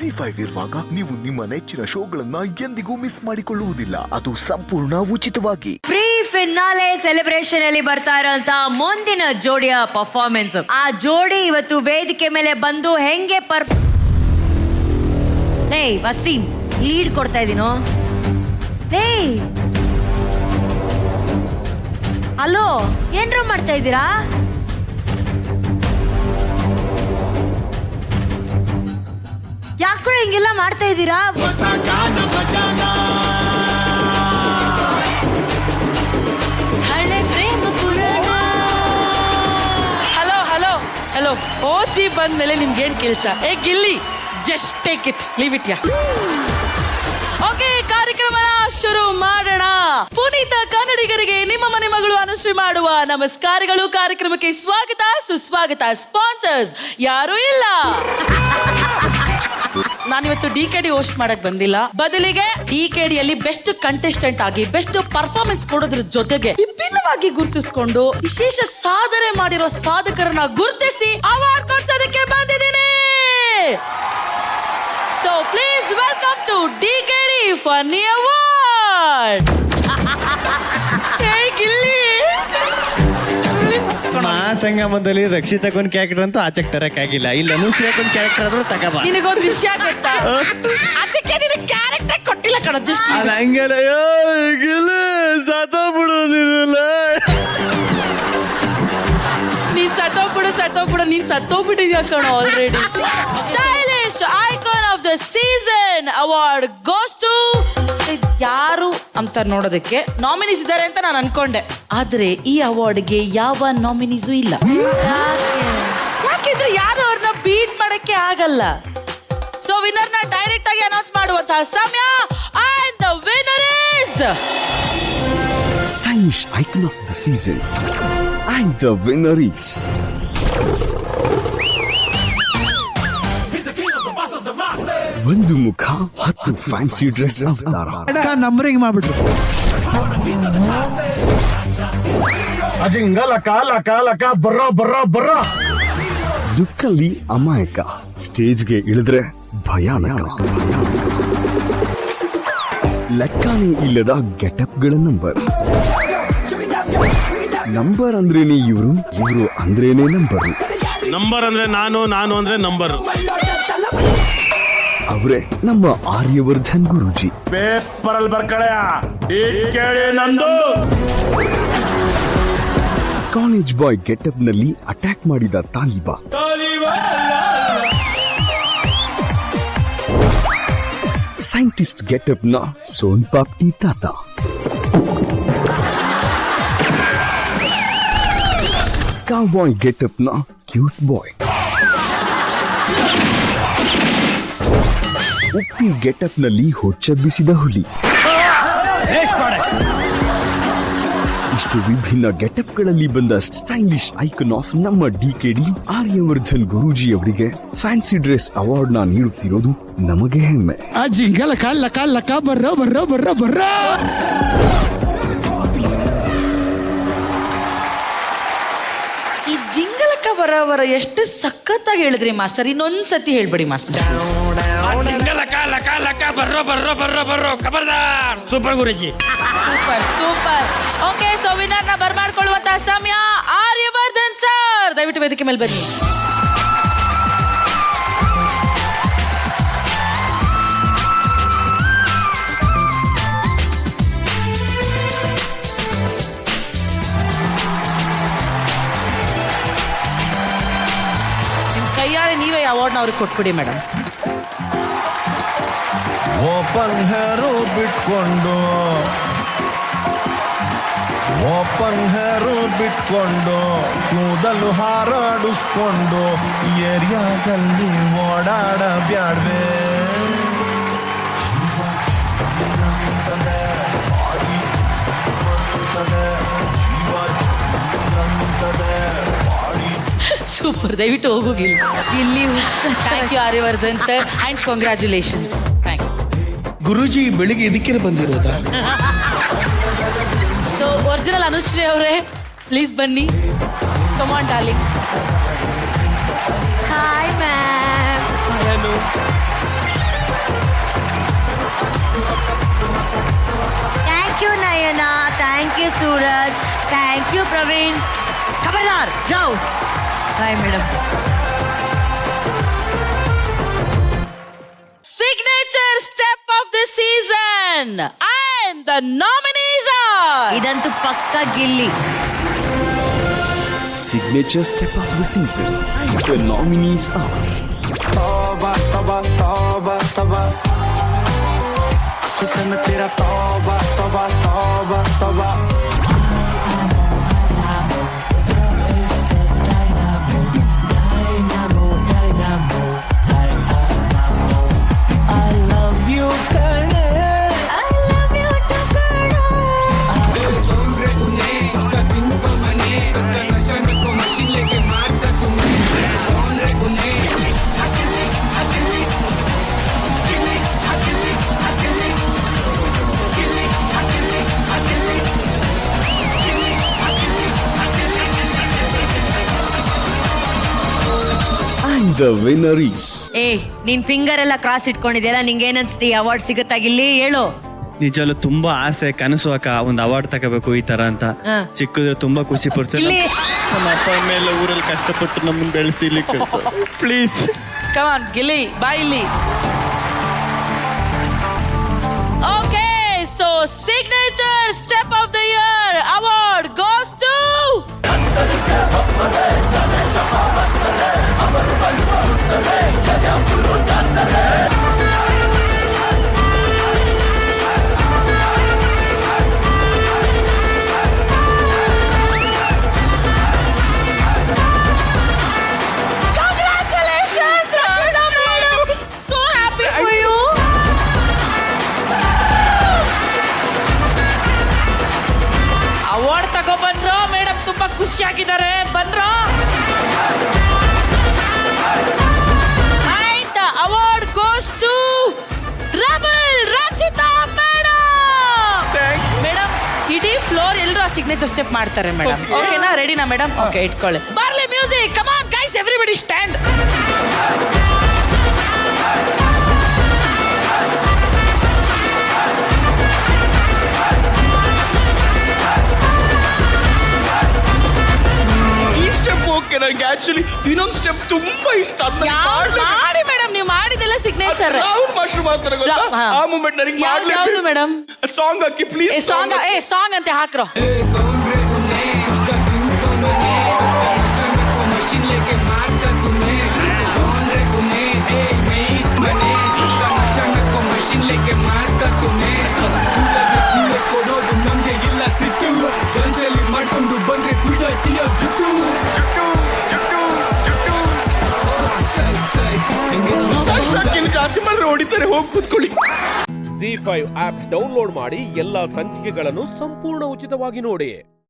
ZEE5 ಇರುವಾಗ ನೀವು ನಿಮ್ಮ ನೆಚ್ಚಿನ ಶೋಗಳನ್ನ ಎಂದಿಗೂ ಮಿಸ್ ಮಾಡಿಕೊಳ್ಳುವುದಿಲ್ಲ. ಅದು ಸಂಪೂರ್ಣ ಉಚಿತವಾಗಿ. ಪ್ರೀ ಫಿನಾಲೆ ಸೆಲೆಬ್ರೇಷನ್ ಅಲ್ಲಿ ಬರ್ತಾ ಇರೋಂತ ಮುಂದಿನ ಜೋಡಿಯ ಪರ್ಫಾರ್ಮೆನ್ಸ್. ಆ ಜೋಡಿ ಇವತ್ತು ವೇದಿಕೆ ಮೇಲೆ ಬಂದು ಹೆಂಗೆ ವಸೀಂ ಲೀಡ್ ಕೊಡ್ತಾ ಇದೀನೋ. ಹಲೋ, ಏನ್ರ ಮಾಡ್ತಾ ಇದ್ದೀರಾ? ಯಾಕ್ರೋ ಹಿಂಗೆಲ್ಲ ಮಾಡ್ತಾ ಇದ್ದೀರಾ? ಹಲೋ ಹಲೋ ಹಲೋ, ಓಚಿ ಬಂದ್ಮೇಲೆ ನಿಮ್ಗೇನ್ ಕೆಲ್ಸ? ಏ Gilli, just take it, leave it. Okay, ಕಾರ್ಯಕ್ರಮನ ಶುರು ಮಾಡೋಣ. ಪುನೀತ ಕನ್ನಡಿಗರಿಗೆ ನಿಮ್ಮ ಮನೆ ಮಗಳು ಅನುಶ್ರೀ ಮಾಡುವ ನಮಸ್ಕಾರಗಳು. ಕಾರ್ಯಕ್ರಮಕ್ಕೆ ಸ್ವಾಗತ ಸುಸ್ವಾಗತ. ಸ್ಪಾನ್ಸರ್ಸ್ ಯಾರು ಇಲ್ಲ. ನಾನಿವತ್ತು DKD ಹೋಸ್ಟ್ ಮಾಡಕ್ ಬಂದಿಲ್ಲ, ಬದಲಿಗೆ DKD ಯಲ್ಲಿ ಬೆಸ್ಟ್ ಕಂಟೆಸ್ಟೆಂಟ್ ಆಗಿ ಬೆಸ್ಟ್ ಪರ್ಫಾರ್ಮೆನ್ಸ್ ಕೊಡೋದ್ರ ಜೊತೆಗೆ ವಿಭಿನ್ನವಾಗಿ ಗುರುತಿಸಿಕೊಂಡು ವಿಶೇಷ ಸಾಧನೆ ಮಾಡಿರೋ ಸಾಧಕರನ್ನ ಗುರುತಿಸಿ ಅವಾರ್ಡ್ ಕೊಡ್ಸೋದಕ್ಕೆ ಬಂದಿದ್ದೀನಿ. So please welcome to DKD funny award. ಸಂಗಮದಲ್ಲಿ ರಕ್ಷಿತಕ್ಕೊಂದು ಕ್ಯಾರೆಕ್ಟರ್ ಅಂತೂ ಆಚೆಗೆ ತರಕ್ಕಾಗಿಲ್ಲ. ಇಲ್ಲಿ ಅನುಶ್ರೀಕೊಂದು ಕ್ಯಾರೆಕ್ಟರ್ ಆದ್ರೂ ತಗೋಬಾ. ನಿನಗೊಂದು ವಿಷಯ ಗೊತ್ತಾ? ಅದಕ್ಕೆ ನಿನಗೆ ಕ್ಯಾರೆಕ್ಟರ್ ಕೊಟ್ಟಿಲ್ಲ ಕಣ. ಜಸ್ಟ್ ಹಂಗೆಲ್ಲ ಸತ್ತೋಗ್ಬಿಡು ನೀನ್ ಸತ್ತೋಗ್ಬಿಡು ನೀನ್ ಸತ್ತೋಗ್ಬಿಟ್ಟಿದ್ಯಾ ಕಣ already. Stylish icon of the season award goes to ಯಾರು ಅಂತ ನೋಡೋದಕ್ಕೆ ನಾಮಿನೀಸ್ ಇದ್ದಾರೆ ಅಂತ ನಾನು ಅನ್ಕೊಂಡೆ. ಆದ್ರೆ ಈ ಅವಾರ್ಡ್ಗೆ ಯಾವ ನಾಮಿನೀಸು ಇಲ್ಲ. ಯಾಕೆಂದ್ರೆ ಯಾರು ಅವ್ರನ್ನ ಬೀಟ್ ಮಾಡಕ್ಕೆ ಆಗಲ್ಲ. ಸೊ ವಿನ್ನರ್ ನ ಡೈರೆಕ್ಟ್ ಆಗಿ ಅನೌನ್ಸ್ ಮಾಡುವಂತಹ ಸಮಯ. And the winner is Stylish icon of the season. And the winner is ಒಂದು ಮುಖ 10 ಫ್ಯಾನ್ಸಿ ಡ್ರೆಸ್ ಅವತಾರ. ನಂಬರಿಂಗ್ ಮಾಡ್ಬಿಟ್ರು. ಅಜಿಂಗ ಲಕ ಲಕ ಲಕ ಬರ್ರೋ ಬರ್ರೋ ಬರ್ರೋ. ದುಃಖಲ್ಲಿ ಅಮಾಯಕ, ಸ್ಟೇಜ್ಗೆ ಇಳಿದ್ರೆ ಭಯಾನಕ. ಲೆಕ್ಕನೇ ಇಲ್ಲದ ಗೆಟಪ್ಗಳ ನಂಬರ್ ಅಂದ್ರೇನೆ ಇವರು ಅಂದ್ರೇನೆ ನಂಬರ್ ಅಂದ್ರೆ ನಾನು ಅಂದ್ರೆ ನಂಬರ್. ಅವರೇ ನಮ್ಮ ಆರ್ಯವರ್ಧನ್ ಗುರೂಜಿ. ಪೇಪರ್ ಅಲ್ಲಿ ಬರ್ಕಳೆಯ ಕೇಳಿ ನಂದು. ಕಾಲೇಜ್ ಬಾಯ್ ಗೆಟಪ್ ನಲ್ಲಿ ಅಟ್ಯಾಕ್ ಮಾಡಿದ ತಾಲಿಬಾ. ಸೈಂಟಿಸ್ಟ್ ಗೆಟಪ್ ನ ಸೋನ್ ಪಾಪ್ಟಿ ತಾತ. ಕೌಬಾಯ್ ಗೆಟಪ್ ನ ಕ್ಯೂಟ್ ಬಾಯ್. ಉಪ್ಪಿ ಗೆಟಪ್ ನಲ್ಲಿ ಹೊಚ್ಚೆಬ್ಬಿಸಿದ ಹುಲಿ. ಇಷ್ಟು ವಿಭಿನ್ನ ಗೆಟಪ್ಗಳಲ್ಲಿ ಬಂದ ಸ್ಟೈಲಿಶ್ ಐಕನ್ ಆಫ್ ನಮ್ಮ DKD ಆರ್ಯವರ್ಧನ್ ಗುರೂಜಿ ಅವರಿಗೆ ಫ್ಯಾನ್ಸಿ ಡ್ರೆಸ್ ಅವಾರ್ಡ್ ನ ನೀಡುತ್ತಿರೋದು ನಮಗೆ ಹೆಮ್ಮೆ. ಅಜಿಂಗ ಲಕ ಲಕ ಲಕ ಬರ್ರೋ ಬರ್ರೋ ಬರ್ರೋ ಬರ್ರೋ. ಈ ಜಿಂಗಲಕ್ಕ ಬರೋವರ ಎಷ್ಟು ಸಖತ್ತಾಗಿ ಹೇಳಿದ್ರಿ ಮಾಸ್ಟರ್. ಇನ್ನೊಂದ್ಸತಿ ಹೇಳ್ಬೇಡಿ ಮಾಸ್ಟರ್. ಲಕ ಲಕ ಲಕ ಬರ್ರೋ ಬರ್ರೋ ಬರ್ರೋ ಬರ್ರೋ. ಖಬರ್ದಾರ್. Super Guruji, super super. Okay, so winner ನ ಬರ್ಮಾಡ್ಕೊಳ್ಳುವಂತಹ ಸಮಯ. ಆರ್ಯವರ್ಧನ್ ಸರ್, ದಯವಿಟ್ಟು ವೇದಿಕೆ ಮೇಲೆ ಬನ್ನಿ. ನಿಮ್ ಕೈಯಾರೆ ನೀವೇ ಅವಾರ್ಡ್ನ ಅವ್ರಿಗೆ ಕೊಟ್ಬಿಡಿ ಮೇಡಮ್. ಓಪನ್ ಹೇರು ಬಿಟ್ಕೊಂಡು ಕೂದಲು ಹಾರಾಡಿಸ್ಕೊಂಡು ಏರಿಯಾದಲ್ಲಿ ಓಡಾಡಬ್ಯಾಡ್ವೆ. ಸೂಪರ್, ದಯವಿಟ್ಟು ಹೋಗೋಗಿಲ್ಲ ಇಲ್ಲಿ. Thank you Aryavardhan sir and congratulations. Thank you Guruji. ಬೆಳಿಗ್ಗೆ ಇದಕ್ಕೆ ಬಂದಿರೋದಾ? ಸೊ ಒರಿಜಿನಲ್ ಅನುಶ್ರೀ ಅವರೇ, ಪ್ಲೀಸ್ ಬನ್ನಿ. Come on darling. Hi ma'am. You Nayana, thank you Suraj, thank you Praveen. ಖಬರ್ದಾರ್ ಜಾओ. Bye madam. Signature step of the season. And the nominees are. ಇದಂತೂ ಪಕ್ಕ Gilli. Signature step of the season. The nominees are तौबा तौबा तौबा तौबा हुस्न तेरा तौबा तौबा तौबा तौबा I love you करने I love you to करना hombre une उसका दिन को मने सस्ता नशा न को मशीन लेके मारता तुम्हें hombre une and the winner is ನೀನ್ ಫಿಂಗರ್ ಎಲ್ಲ ಕ್ರಾಸ್ ಇಟ್ಕೊಂಡಿದ್ಯಲ್ಲ, ನಿಂಗೆ ಏನನ್ಸ್ತಿ? ಅವಾರ್ಡ್ ಸಿಗುತ್ತಾ ಗಿಲ್ಲಿ? ಹೇಳು. ನಿಜವಲ್ಲೂ ತುಂಬಾ ಆಸೆ ಕನಸು ಅಕ್ಕ, ಒಂದು ಅವಾರ್ಡ್ ತಗೋಬೇಕು ಈ ತರ ಅಂತ. ಹಾ. ಸಿಕ್ಕಿದ್ರೆ ತುಂಬಾ ಖುಷಿ ಪಡ್ತಾರೆ. ಇಲ್ಲಿ ನಮ್ಮ ಅಪ್ಪ ಅಮ್ಮ ಎಲ್ಲ ಊರಲ್ಲಿ ಕಷ್ಟಪಟ್ಟು ನಮ್ಮನ್ನ ಬೆಳೆಸಿಲಿಕ್ಕೆ please. Come on, Gilly, bye Illy. Okay, so signature step of the year award goes to. Congratulations, Rashida madam. So happy for you. Award ತಗೋ ಬಂದ್ರು ಮೇಡಮ್, ತುಂಬಾ ಖುಷಿಯಾಗಿದ್ದಾರೆ. ಬಂದ್ರು. And the award goes to Rebel Rashida madam. Madam, ಇಡೀ floor ಎಲ್ಲರೂ ಆ signature step ಮಾಡ್ತಾರೆ madam. ಓಕೆನಾ? ರೆಡಿನಾ ಮೇಡಮ್? ಓಕೆ, ಇಟ್ಕೊಳ್ಳಿ. ಬರ್ಲಿ music. Come on guys, everybody stand. ಈ ಸ್ಟೆಪ್ ಓಕೆ, ನನಗೆ ಆಕ್ಚುಲಿ ಇನ್ನೊಂದು ಸ್ಟೆಪ್ ತುಂಬಾ ಇಷ್ಟ. ಮಾಡಿ ಮೇಡಮ್, ನೀವು ಮಾಡಿದೆಲ್ಲ ಸಿಗ್ನೇಚರ್. ರಾಹುಲ್ ಮಾಸ್ಟರ್ ಮಾಡ್ತಾರೆ ಗೊತ್ತಾ? ಆ ಮೂಮೆಂಟ್ ನನಗೆ ಯಾವ್ದು madam? Song hockey please. Song ಅಂತ ಹಾಕ್ರೋ. hombre une उसका दिन को मने सस्ता नशा न को मशीन लेके मारता तुम्हें hombre une mates मने सस्ता नशा न को मशीन लेके मारता तुम्हें ಕೂಲೆ ಕೊಡೋದು ನಮ್ಗೆ ಇಲ್ಲ ಸಿಟ್ಟು ಗಂಜಲಿ ಮಾಡ್ಕೊಂಡು ಬಂದ್ರೆ ಕುಯ್ದೈತಿಯ ಜುಟ್ಟು ಜಾಸ್ತಿ ಮಾಡಿದ್ರೆ ಹೊಡಿತಾರೆ. ಹೋಗಿ ಕೂತ್ಕೊಳ್ಳಿ. ZEE5 ಆಪ್ ಡೌನ್ಲೋಡ್ ಮಾಡಿ ಎಲ್ಲಾ ಸಂಚಿಕೆಗಳನ್ನು ಸಂಪೂರ್ಣ ಉಚಿತವಾಗಿ ನೋಡಿ.